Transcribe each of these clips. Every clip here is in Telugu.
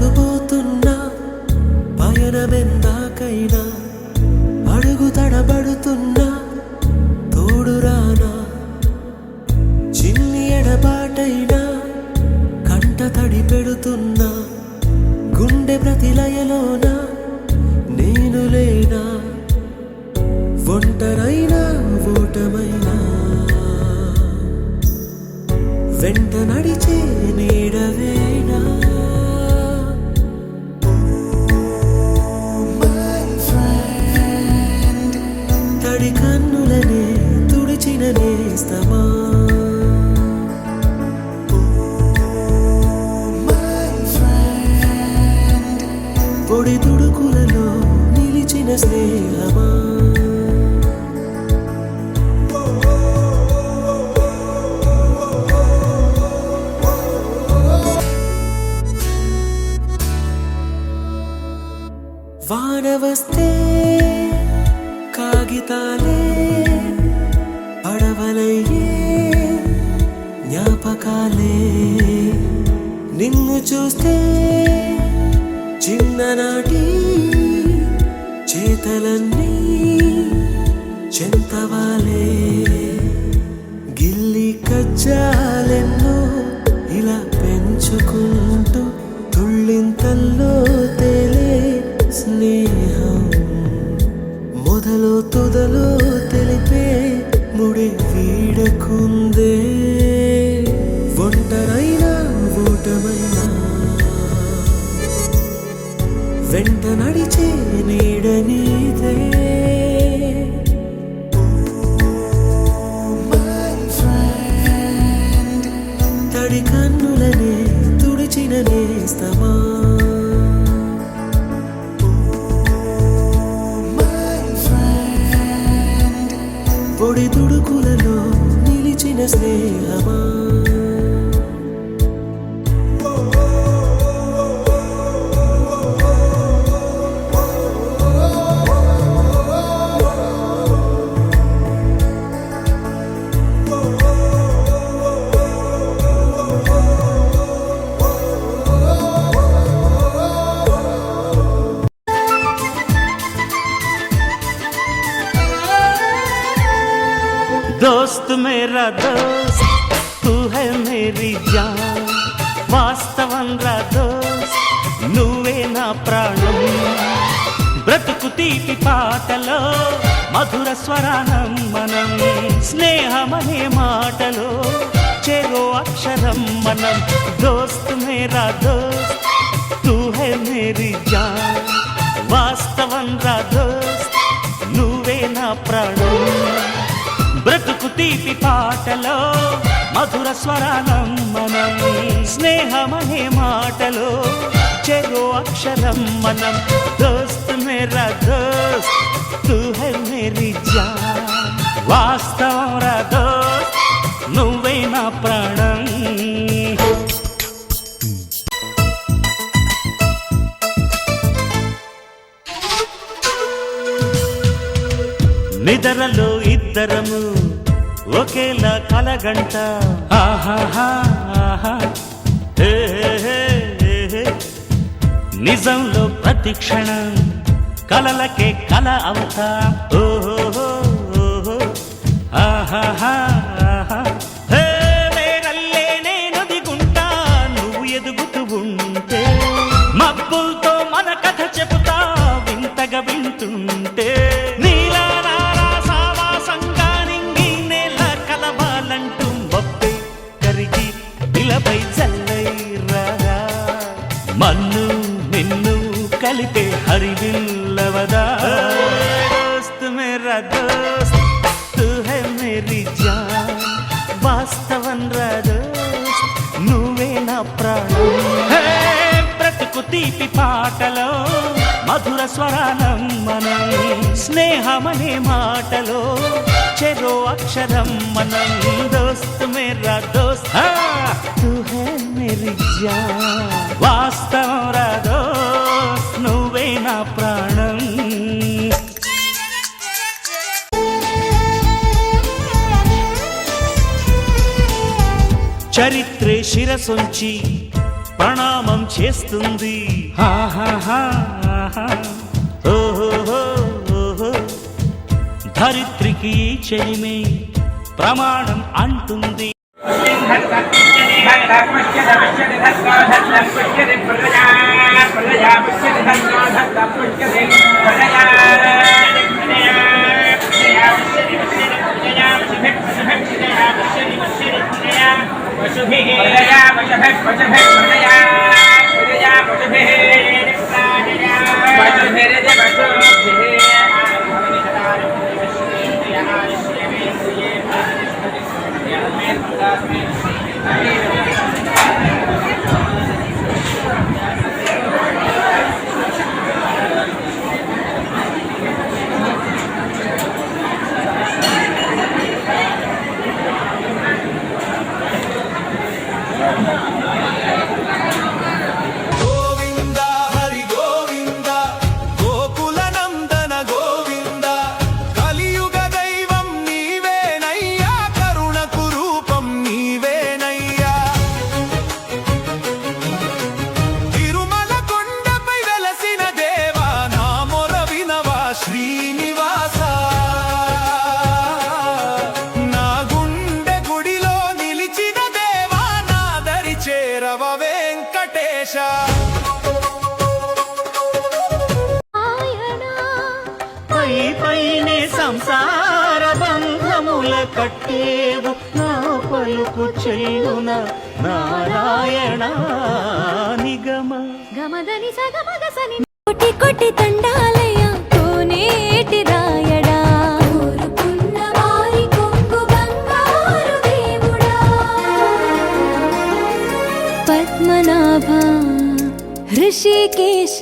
దాటుపోతున్నా పయనమెందాకైనా అడుగు తడబడుతున్నా తోడురానా చిన్ని ఎడబాటైనా కంట తడి పెడుతున్నా గుండె ప్రతిలయలోన నేను లేనా ఒంటరైనా ఓటమైనా వెంట నడిచే నీడవేనా తడి కన్నులనే తుడిచిన నేస్తమా పొడి తుడుకులలో నిలిచిన స్నేహమా వాన వస్తే కాగితాలే పడవలయ్యే జ్ఞాపకాలే నిన్ను చూస్తే చిన్ననాటి చేతలన్నీ చెంతవాలే గిల్లి కజ్జాలెన్నో ఇలా పెంచుకుంటూ తుళ్ళింతల్లో తేలే స్నేహం మొదలు తొదలు తెలిపే ముడి వీడకుందే ఒంటరైనా ఓటమైనా వెంట నడిచే నీడ నీదే తడి కన్నులనే తుడిచిన నేస్తమా పొడి తుడుకులలో నిలిచిన స్నేహమా दोस्त मेरा दोस्त तू है मेरी जान వాస్తవం రా దోస్త్ నువ్వే నా ప్రాణం బ్రతుకు తీపి పాటలో మధుర స్వరానం మనం స్నేహమనే మాటలో చెరో అక్షరం మనం దోస్త్ మేరా దోస్త్ తూ హై మేరీ జాన్ వాస్తవం రా దోస్త్ నువ్వే నా ప్రాణం బ్రతుకు తీపి పాటలో మధుర స్వరానం మనం స్నేహమనే మాటలో చెరో అక్షరం మనం దోస్త్ మేరా దోస్త్ తూ హై మేరీ జాన్ వాస్తవం రా దోస్త్ నువ్వే నా ప్రాణం నిద్రలో ఇద్దరము ఒకేలా కలగంట ఆహాహా హే హే హే నిజంలో ప్రతి క్షణం కలలకే కల అవుతా ఓహో ఆహాహా హే వేరల్లే నేను దిగుంటా నువ్వు ఎదుగుతూ ఉంటే మబ్బులతో మన కథ చెబుతా వింతగా వింటుంటే మన్ను నిన్ను కలిపే హరివిల్లవదా దోస్త్ మేరా దోస్త్ తూ హై మేరీ జాన్ వాస్తవం రా దోస్త్ నువ్వే నా ప్రాణం బ్రతుకు తీపి పాటలో మధుర స్వరానం మనం స్నేహమనే మాటలో చెరో అక్షరం మనం దోస్త్ మేరా దోస్త్ తూ హై మేరీ జాన్ వాస్తవం రా దోస్త్ నువ్వే నా ప్రాణం చరిత్రే శిరసొంచి ప్రణామం చేస్తుంది. ఓహో ధరిత్రికి ఈ చెలిమే ప్రమాణం అంటుంది. పైనే సంసార బంధముల కట్టేవు నా పలుకు చెల్లున నారాయణ నిగమ గమదని సగమగసని కొట్టి కొట్టి తండాలయ కోనేటి రాయడా కోరుకున్న వారి కొంగు బంగారు దేవుడా పద్మనాభ హృషికేశ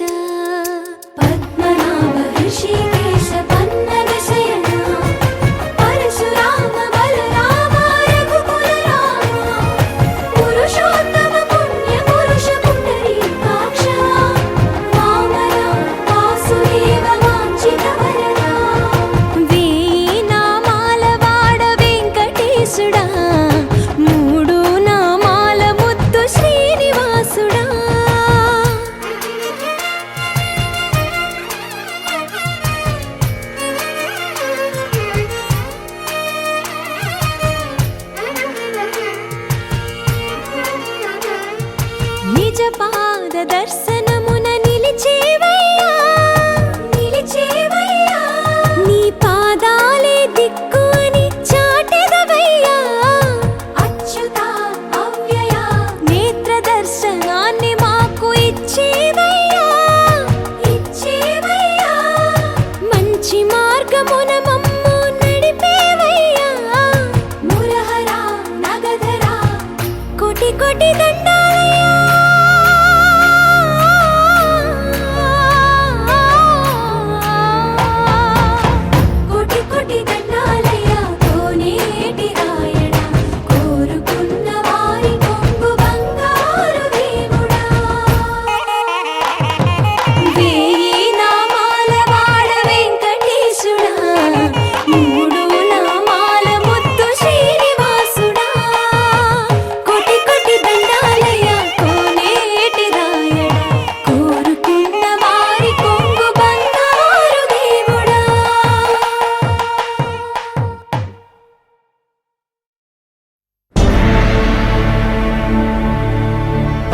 పద్మనాభ హృషికేశ పన్నగ శయన పరశురామ బలరామ రఘుకుల రామ పురుషోత్తమ పుణ్య పురుష పుండరీకాక్ష వామన వాసుదేవ వాంఛిత వరద వేయి నామాల వాడ వెంకటేశుడా మూడు నామాల ముద్దు శ్రీనివాసుడా నిజ పాద దర్శనమున నిలిచేవయ్యా నిలిచేవయ్యా నీ పాదాలే దిక్కు అని చాటెదవయ్యా అచ్యుత అవ్యయ నేత్ర దర్శనాన్ని మాకు ఇచ్చేవయ్యా ఇచ్చేవయ్యా మంచి మార్గమున మమ్ము నడిపేవయ్యా మురహర నగధర కోటి కోటి దండాలయ్యా కోటి కోటి దండాలయ్యా కోనేటి రాయడా కోరుకున్న వారి కొంగు బంగారు దేవుడా వేయి నామాల వాడ వెంకటేశుడా మూడు నామాల ముద్దు శ్రీనివాసుడా కోటి కోటి దండాలయ్యా కోనేటి రాయడా కోరుకున్న వారి కొంగు బంగారు దేవుడా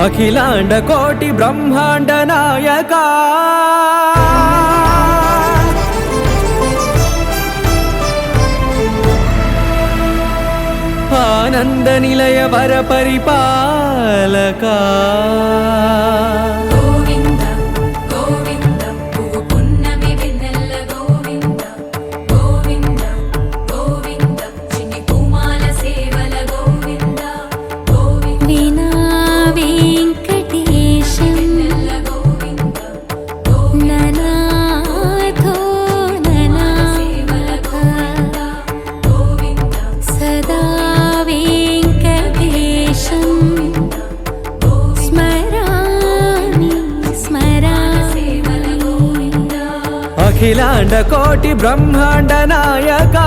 అఖిలాండ కోటి బ్రహ్మాండ నాయక ఆనంద నిలయ వర పరిపాలక గోవింద గోవింద పువ్వు పున్నమి వెన్నెల గోవింద గోవింద గోవింద చిన్ని పూమాల సేవల గోవింద గోవింద వీణా వెంకటేశం వెన్నెల గోవింద ననాథో ననా సేవల గోవింద గోవింద సదా వెంకటేశం స్మరామి స్మరామి అఖిలాండ కోటి బ్రహ్మాండ నాయక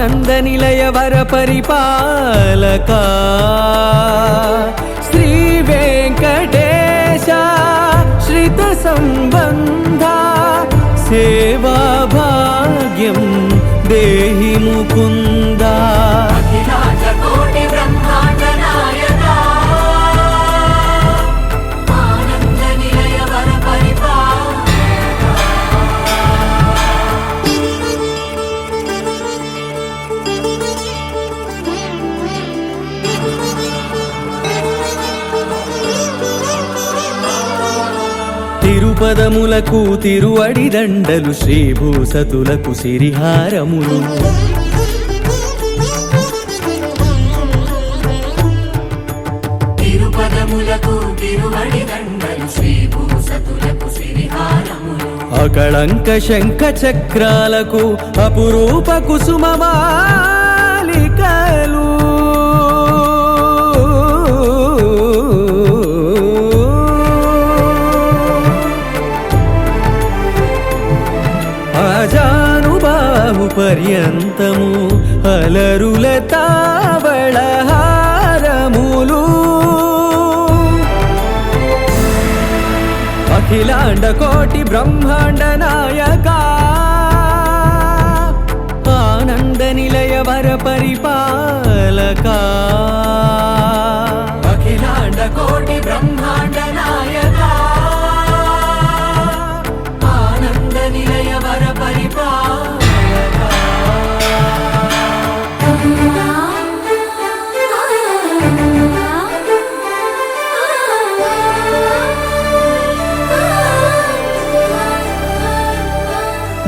ఆనంద నిలయ వర పరిపాలక శ్రీ వెంకటేశ శ్రిత సంబంధ సేవా భాగ్యం దేహి ముకుంద అఖిలాండకోటి బ్రహ్మాండ నాయక ఆనంద నిలయ వర తిరుపదములకు తిరువడి దండలు శ్రీభూసతులకు సిరిహారములు తిరుపదములకు తిరువడి దండలు శ్రీభూసతులకు సిరిహారములు అకళంక శంఖ చక్రాలకు అపురూప కుసుమమాలికలు ఆజానుబాహు పర్యంతము అలరుల తావళహారములు అఖిలాండ కోటి బ్రహ్మాండ నాయక ఆనంద నిలయ వర పరిపాలక అఖిలాండ కోటి బ్రహ్మాండ నాయక ఆనంద నిలయ వర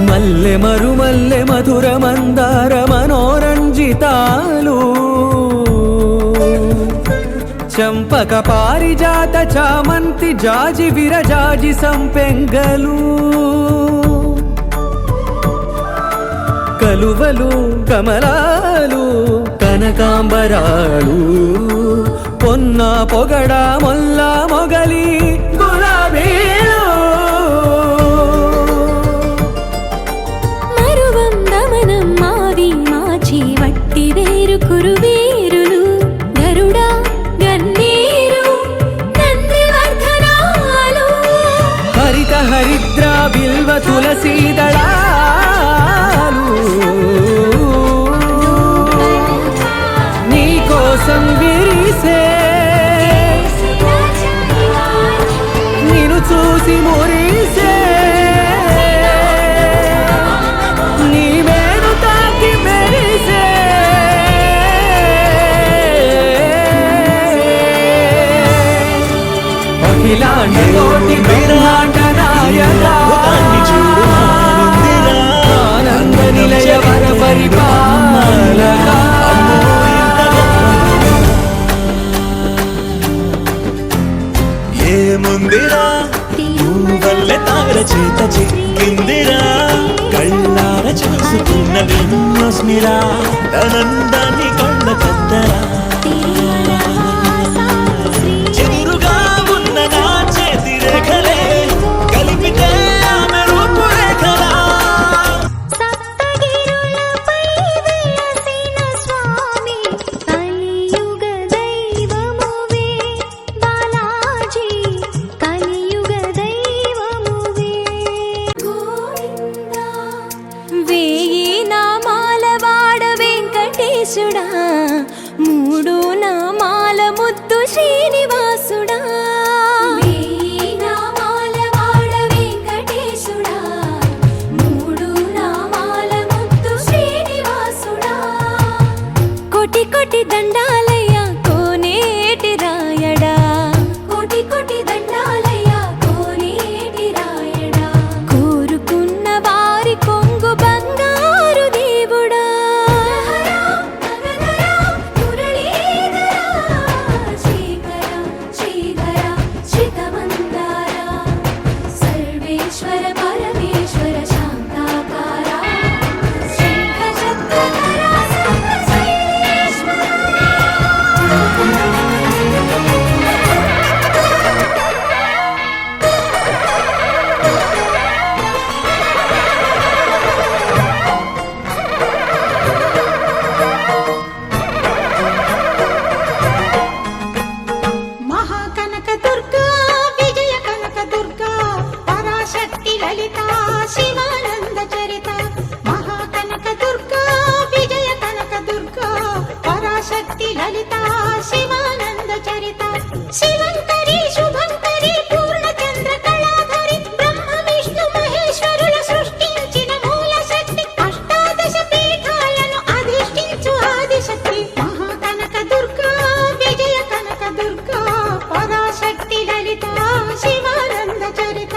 మల్లె మరుమల్లె మధుర మందార మనోరంజితాలు చంపక పారిజాత చామంతి జాజి విరజాజి సంపెంగలు కలువలు కమలాలు కనకాంబరాలు పొన్న పొగడ మొల్ల మొగలి గులాబీలు మరువందమనం మావి మాచి వట్టి వేరు కురువేరులు గరుడా గన్నేరు నందివర్ధనాలు హరిత హరిద్ర బిల్వ తులసీదళాలు నీ కోసం విరిసే నిన్ను చూసి మురిసే నీ వేణు తాకి మెరిసే అఖిలాండ కోటి బ్రహ్మాండ నాయక ఆనంద నిలయ వర పరిపాలక ఏముందిరా వల్లె తార చేత చిక్కిందిరా కళ్ళార చూసుకున్న విన్నోస్మిరా తనందాన్ని కళ్ళ కద్దరా చెదురుగా ఉన్న నా చేతి రేఖలే కలిపితే ఆమె రూపురేఖలా సప్తగిరులపై వెలసిన స్వామి కలియుగ దైవమువే బాలాజీ కలియుగ దైవమువే గోవిందా వేయి నామాల వాడ వెంకటేశుడా మూడు నామాల ముద్దు శ్రీనివాసుడా వేయి నామాల వాడ వెంకటేశుడా మూడు నామాల ముద్దు శ్రీనివాసుడా కోటి కోటి దండాలయ్య కోనేటి రాయడా కోటి కోటి దండాలయ్య కోనేటి రాయడా కోరుకున్న వారి కొంగు బంగారు దేవుడా సర్వేశ్వర పరమేశ్వర శాంతాకారా శంఖ చక్రధర సర్వ శైలేశ్వర పరాశక్తి లలిత శివానంద చరిత శివంకరి శుభంకరి పూర్ణచంద్ర కళాధరి బ్రహ్మ విష్ణు మహేశ్వరుల సృష్టించిన మూల శక్తి అష్టాదశ పీఠాలను అధిష్ఠించు ఆదిశక్తి మహాకనక దుర్గా విజయ కనక దుర్గా పరాశక్తి లలిత శివానంద చరిత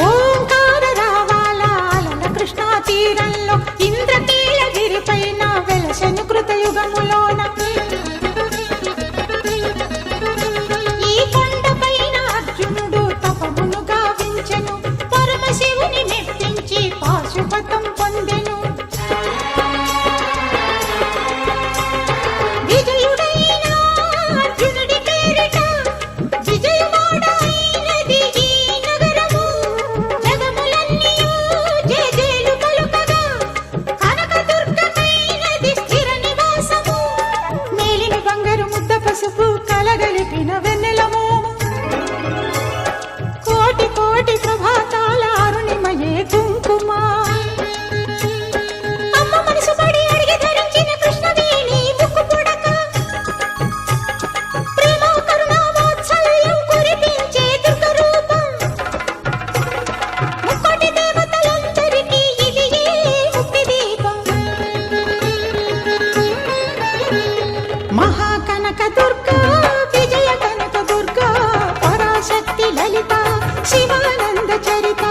ఓంకార రావాల కృష్ణా తీరంలో ఇంద్రకీలగిరి పైన వెలసెను కృతయుగములోన ఈ కొండపైన అర్జునుడు తపమును గావించెను పరమశివుని మెప్పించి పాశుపతం పొందెను విజయుడైన అర్జునుడి పేరిట విజయవాడైనది ఈ నగరము జగములన్నీయు జేజేలు పలుకగా కనకదుర్గమైనది స్థిర నివాసము మేలిమి బంగారు ముద్ద పసుపు కలగలిపిన వెన్నెలము కోటి కోటి ప్రభాతాల అరుణిమయే కుంకుమ అమ్మ మనసు పడి అడిగి ధరించిన కృష్ణవేణి ముక్కు పుడక ప్రేమ కరుణ వాత్సల్యం కురిపించే దుర్గ రూపం ముక్కోటి దేవతలందరికీ ఇది ఏ ముక్తి దీపం మహాకనక దుర్గా విజయ కనక దుర్గా పరాశక్తి లలిత శివానంద చరిత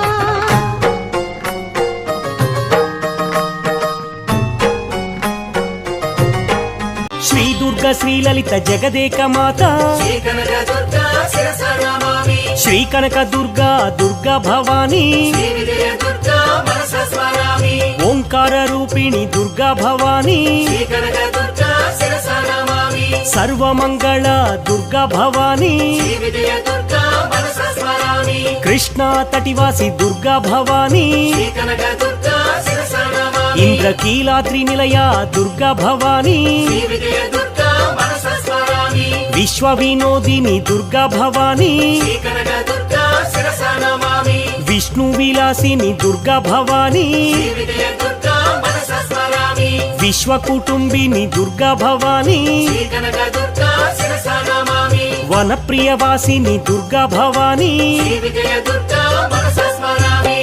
శ్రీ దుర్గా శ్రీ లలిత జగదేక మాత శ్రీ కనక దుర్గా శిరస నమామి శ్రీ కనక దుర్గా దుర్గా భవానీ శ్రీ విజయ దుర్గా మనస స్మరామి ఓంకార రూపిణి దుర్గా భవానీ శ్రీ కనక దుర్గా శిరస నమామి సర్వమంగళ దుర్గా భవానీ శ్రీ విజయ దుర్గా మనస స్మరామి కృష్ణా తటివాసి దుర్గా భవానీ శ్రీ కనక దుర్గా శిరస నమామి ఇంద్రకీలాద్రి నిలయ దుర్గా భవానీ శ్రీ విజయ దుర్గా మనస స్మరామి విశ్వ వినోదిని దుర్గా భవానీ శ్రీ కనక దుర్గా శిరస నమామి విష్ణు విలాసిని దుర్గా భవానీ శ్రీ విజయ దుర్గా మనస స్మరామి విశ్వ కుటుంబిని దుర్గా భవానీ శ్రీ కనక దుర్గా శిరస నమామి వనప్రియవాసిని దుర్గా భవానీ శ్రీ విజయ దుర్గా మనస స్మరామి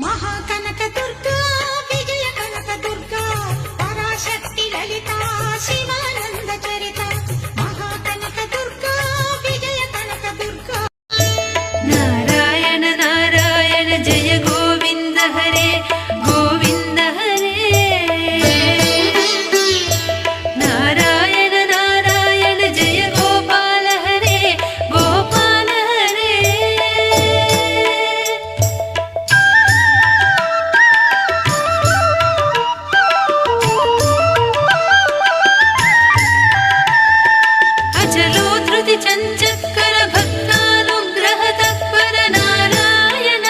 మహాకనక దుర్గా విజయ కనక దుర్గా పరాశక్తి లలిత శివానంద చరిత మహాకనక దుర్గా విజయ కనక దుర్గా నారాయణ నారాయణ జయ గోవింద హరే గోవింద హరే నారాయణ నారాయణ జయ గోపాల హరే గోపాల హరే అచలో ధృతి చంచక్కర భక్తానుగ్రహ తత్పర నారాయణ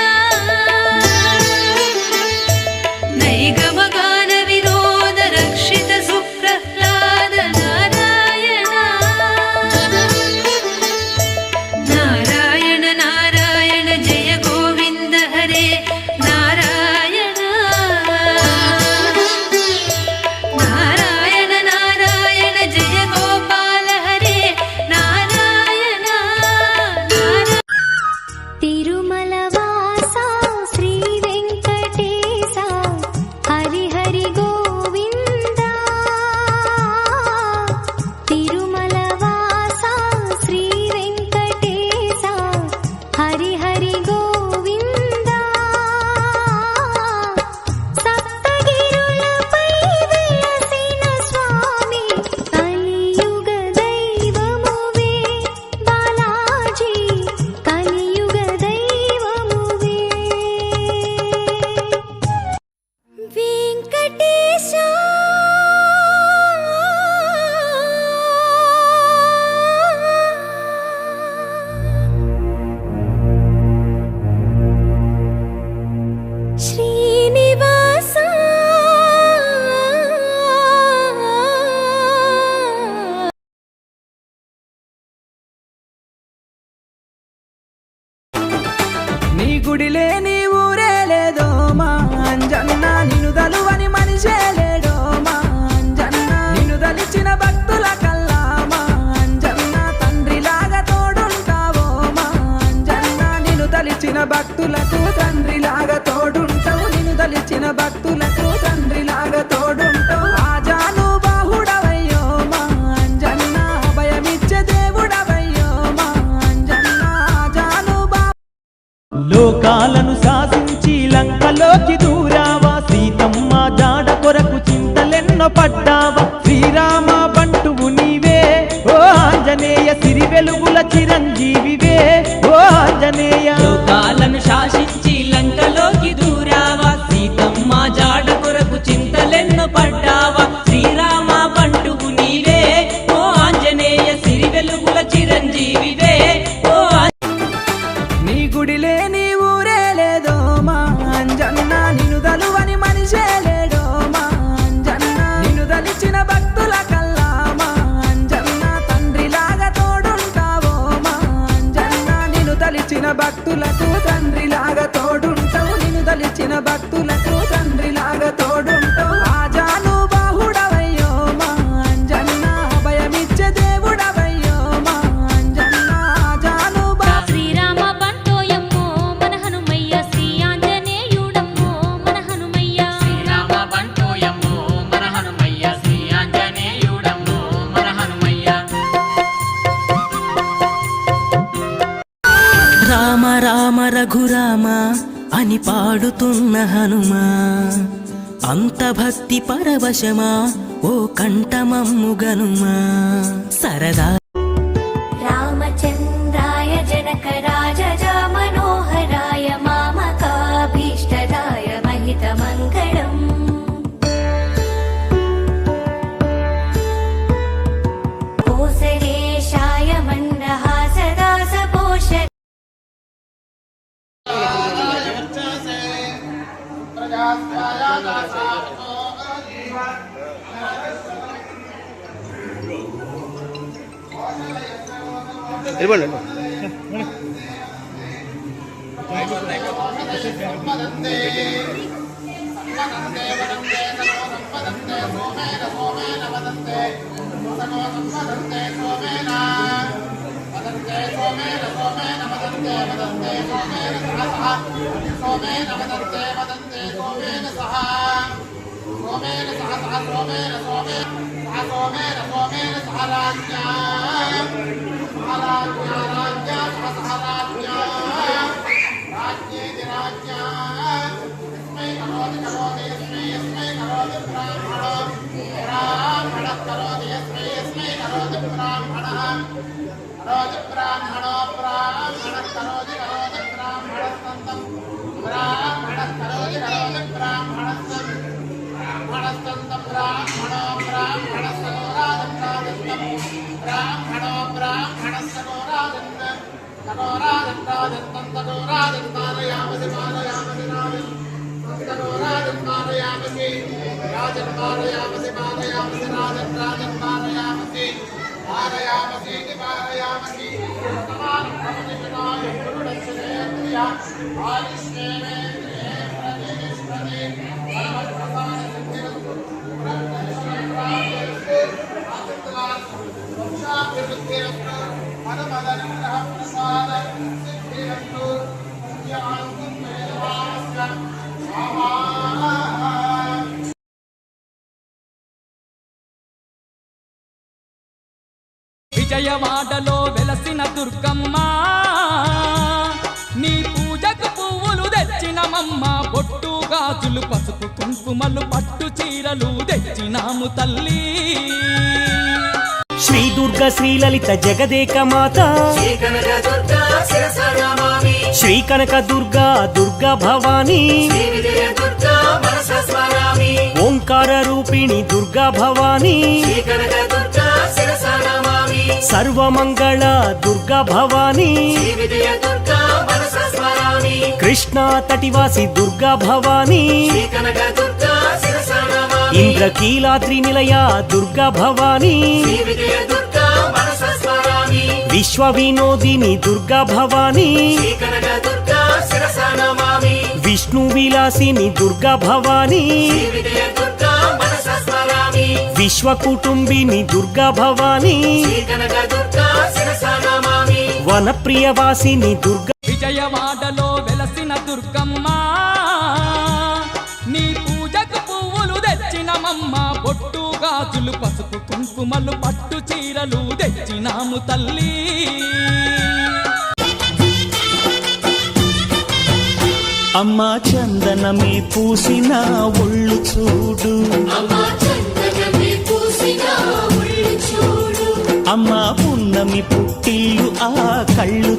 నైగమగాన వినోద రక్షిత సుప్రహ్లాద నారాయణ నారాయణ నారాయణ జయ గోవింద హరే నారాయణ నారాయణ నారాయణ జయ గోపాల హరే నారాయణ తిరుమల వాస శ్రీ వెంకటేశ హరి హరి గోవింద తిరుమల వాస శ్రీ వెంకటేశ హరి హరి గోవింద సప్తగిరులపై వెలసిన స్వామి కలియుగ దైవమువే బాలాజీ కలియుగ గుడి లేని ఊరే లేదో మా అంజన్న నిన్ను దలువని మనిషే లేడో మా అంజన్న నిన్ను దలిచిన భక్తుల కల్లా మా అంజన్న తండ్రిలాగా తోడుంటావో మా అంజన్న నిన్ను దలిచిన భక్తులకు తండ్రిలాగా తోడుంటావు నిన్ను దలిచిన భక్తులకు తండ్రిలాగా తోడుంటావు ఆజాను బాహుడవయ్యో మా అంజన్న భయమిచ్చే దేవుడవయ్యో మా అంజన్న ఆజాను లోకాలను శాసించి లంకలోకి దూరావా సీతమ్మ జాడ కొరకు చింతలెన్నో పడ్డావా శ్రీరామ బంటువు నీవే ఓ ఆంజనేయ సిరి వెలుగుల చిరంజీవివే ఓ ఆంజనేయ లోకాలను శాసించి లంకలోకి దూరావా సీతమ్మ జాడ కొరకు చింతలెన్నో పడ్డావా శ్రీరామ బంటువు నీవే ఓ ఆంజనేయ సిరి వెలుగుల చిరంజీవివే ఓ నీ గుడి లేని ఊరే లేదో మా అంజన్న నిన్ను దలువని మనిషే లేడో మా అంజన్న నిన్ను దలిచిన భక్తుల కల్లా మా అంజన్న తండ్రిలాగా తోడుంటావో మా అంజన్న నిన్ను దలిచిన భక్తులకు తండ్రిలాగా తోడుంటావు నిన్ను దలిచిన భక్తులకు తండ్రిలాగా తోడుంటావు ఆజాను బాహుడవయ్యో మా అంజన్న భయమిచ్చే దేవుడవయ్యో మా అంజన్న ఆజాను శ్రీరామ బంటోయమ్మో మన హనుమయ్య శ్రీ ఆంజనేయుడమ్మో మన హనుమయ్య శ్రీరామ బంటోయమ్మో మన హనుమయ్య శ్రీ ఆంజనేయుడమ్మో మన హనుమయ్య రామ రామ రఘురామ అని పాడుతున్న హనుమా అంత భక్తి పరవశమా ఓ కంఠమమ్ము గనుమా సరదా రామచంద్రాయ జనకరాజ మనోహరాయ మామకాభీష్టదాయ మహితమంగళం కోసలేశాయ మందహాసదాస పోష విజయవాడలో వెలసిన దుర్గమ్మ నీ పూజకు పువ్వులు తెచ్చినమమ్మ బొట్టు గాజులు పసుపు కుంకుమలు పట్టు చీరలు తెచ్చినాము తల్లి శ్రీ దుర్గ శ్రీలలిత జగదేక మాత శ్రీ కనక దుర్గా శిరస నమామి శ్రీ కనక దుర్గా దుర్గా భవానీ శ్రీ విజయ దుర్గా మనస స్మరామి ఓంకార రూపిణి దుర్గా భవానీ శ్రీ కనక దుర్గా శిరస నమామి సర్వమంగళ దుర్గా భవానీ శ్రీ విజయ దుర్గా మనస స్మరామి కృష్ణా తటివాసి దుర్గా భవానీ శ్రీ కనక దుర్గా శిరస నమామి ఇంద్రకీలాద్రి నిలయ దుర్గా భవానీ శ్రీ విజయ దుర్గా మనస స్మరామి విశ్వ వినోదిని దుర్గా భవానీ శ్రీ కనక దుర్గా శిరస నమామి విష్ణు విలాసిని దుర్గా భవానీ శ్రీ విజయ దుర్గా మనస స్మరామి విశ్వ కుటుంబిని దుర్గా భవానీ శ్రీ కనక దుర్గా శిరస నమామి వనప్రియవాసిని దుర్గా విజయవాడలో వెలసిన దుర్గమ్మ నీ పూజకు పువ్వులు తెచ్చినమమ్మ బొట్టు గాజులు పసుపు కుంకుమలు పట్టు చీరలు తెచ్చినాము తల్లి అమ్మా చందనమే పూసిన ఒళ్ళు చూడు అమ్మా చందనమే పూసిన ఒళ్ళు చూడు అమ్మా పున్నమి పుట్టిల్లు ఆ కళ్ళు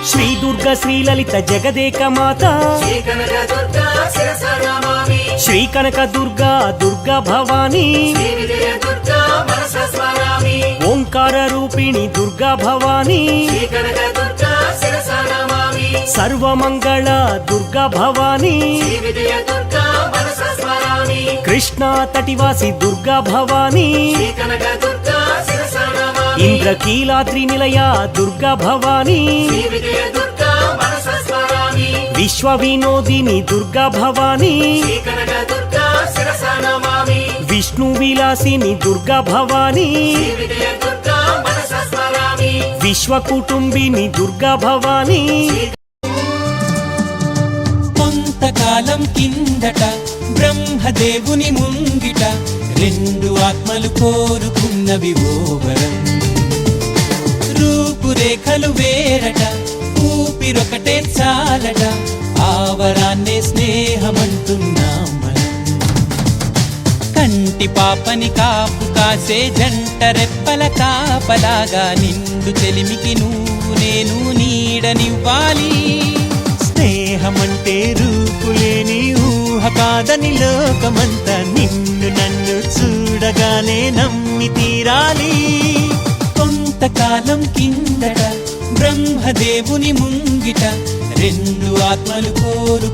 శ్రీ దుర్గా శ్రీలలిత జగదేక మాత శ్రీ కనక దుర్గా శిరస నమామి శ్రీ కనక దుర్గా దుర్గా భవానీ శ్రీ విజయ దుర్గా మనస స్మరామి ఓంకార రూపిణి దుర్గా భవానీ శ్రీ కనక దుర్గా శిరస నమామి సర్వమంగళ దుర్గా భవానీ శ్రీ విజయ దుర్గా మనస స్మరామి కృష్ణా తటివాసి దుర్గా భవానీ శ్రీ కనక దుర్గా శిరస నమామి ఇంద్రకీలాద్రి నిలయ దుర్గా భవానీ శ్రీ విజయ దుర్గా మనస స్మరామి విశ్వ వినోదిని దుర్గా భవానీ శ్రీ కనక దుర్గా శిరస నమామి విష్ణు విలాసిని దుర్గా భవానీ శ్రీ విజయ దుర్గా మనస స్మరామి విశ్వ కుటుంబిని దుర్గా భవానీ కొంతకాలం కిందట బ్రహ్మదేవుని ముంగిట రెండు ఆత్మలు కోరుకున్నవి ఓవరం రూపురేఖలు వేరట ఊపిరొకటే చాలట ఆవరాన్నే స్నేహమంటున్నాం మనం కంటి పాపని కాపు కాసే జంట రెప్పల కాపలాగా నిండు చెలిమికి నువ్వు నేను నీడనివ్వాలి స్నేహమంటే రూపులేని ఊహ కాదని లోకమంతా నిన్ను నన్ను చూడగానే నమ్మి తీరాలి కొంతకాలం కిందట బ్రహ్మదేవుని ముంగిట రెండు ఆత్మలు కోరు